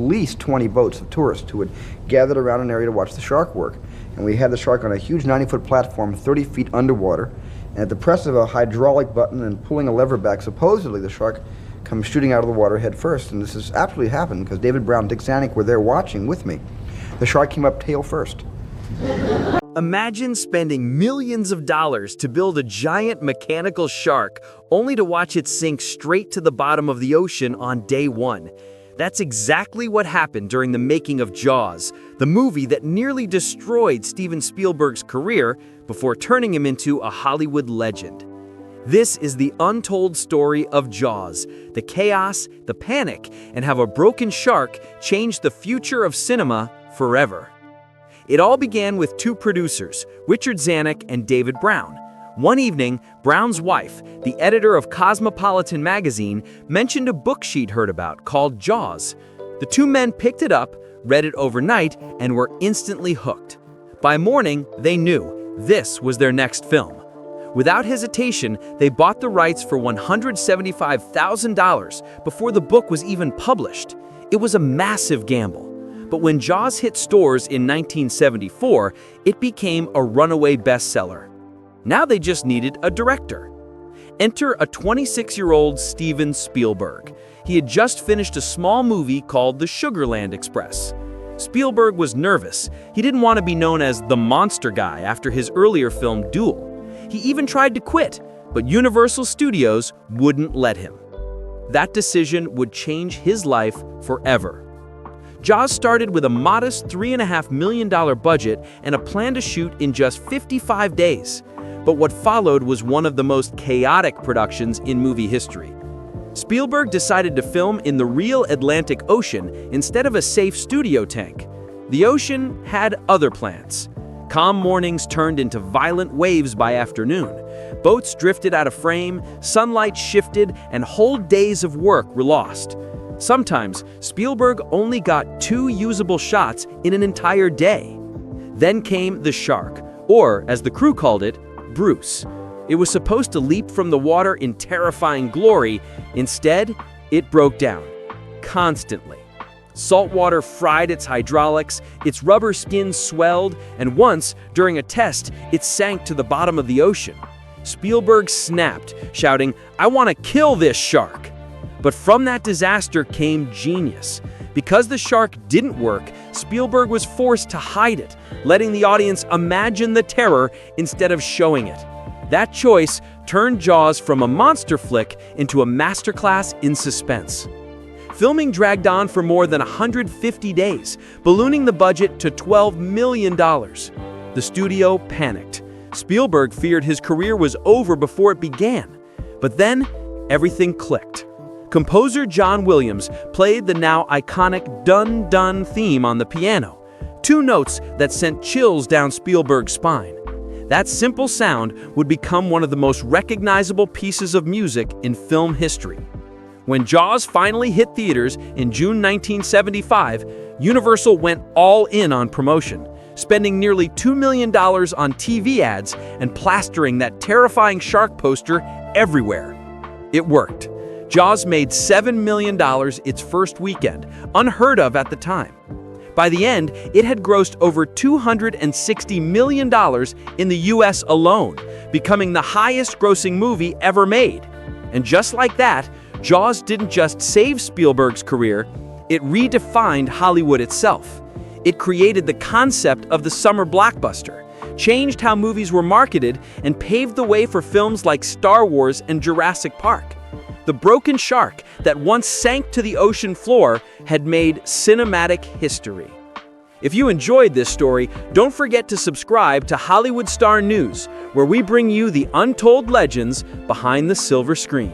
least 20 boats of tourists who had gathered around an area to watch the shark work. And we had the shark on a huge 90-foot platform 30 feet underwater, and at the press of a hydraulic button and pulling a lever back, supposedly the shark comes shooting out of the water head first. And this has absolutely happened because David Brown and Dick Zanuck were there watching with me. The shark came up tail first. Imagine spending millions of dollars to build a giant mechanical shark only to watch it sink straight to the bottom of the ocean on day one. That's exactly what happened during the making of Jaws, the movie that nearly destroyed Steven Spielberg's career before turning him into a Hollywood legend. This is the untold story of Jaws, the chaos, the panic, and how a broken shark changed the future of cinema forever. It all began with two producers, Richard Zanuck and David Brown. One evening, Brown's wife, the editor of Cosmopolitan magazine, mentioned a book she'd heard about called Jaws. The two men picked it up, read it overnight, and were instantly hooked. By morning, they knew this was their next film. Without hesitation, they bought the rights for $175,000 before the book was even published. It was a massive gamble. But when Jaws hit stores in 1974, it became a runaway bestseller. Now they just needed a director. Enter a 26-year-old Steven Spielberg. He had just finished a small movie called The Sugarland Express. Spielberg was nervous. He didn't want to be known as the monster guy after his earlier film Duel. He even tried to quit, but Universal Studios wouldn't let him. That decision would change his life forever. Jaws started with a modest $3.5 million budget and a plan to shoot in just 55 days. But what followed was one of the most chaotic productions in movie history. Spielberg decided to film in the real Atlantic Ocean instead of a safe studio tank. The ocean had other plans. Calm mornings turned into violent waves by afternoon. Boats drifted out of frame, sunlight shifted, and whole days of work were lost. Sometimes, Spielberg only got 2 usable shots in an entire day. Then came the shark, or, as the crew called it, Bruce. It was supposed to leap from the water in terrifying glory. Instead, it broke down, constantly. Salt water fried its hydraulics, its rubber skin swelled, and once, during a test, it sank to the bottom of the ocean. Spielberg snapped, shouting, "I want to kill this shark!" But from that disaster came genius. Because the shark didn't work, Spielberg was forced to hide it, letting the audience imagine the terror instead of showing it. That choice turned Jaws from a monster flick into a masterclass in suspense. Filming dragged on for more than 150 days, ballooning the budget to $12 million. The studio panicked. Spielberg feared his career was over before it began. But then, everything clicked. Composer John Williams played the now iconic Dun Dun theme on the piano, 2 notes that sent chills down Spielberg's spine. That simple sound would become one of the most recognizable pieces of music in film history. When Jaws finally hit theaters in June 1975, Universal went all in on promotion, spending nearly $2 million on TV ads and plastering that terrifying shark poster everywhere. It worked. Jaws made $7 million its first weekend, unheard of at the time. By the end, it had grossed over $260 million in the US alone, becoming the highest-grossing movie ever made. And just like that, Jaws didn't just save Spielberg's career, it redefined Hollywood itself. It created the concept of the summer blockbuster, changed how movies were marketed, and paved the way for films like Star Wars and Jurassic Park. The broken shark that once sank to the ocean floor had made cinematic history. If you enjoyed this story, don't forget to subscribe to Hollywood Star News, where we bring you the untold legends behind the silver screen.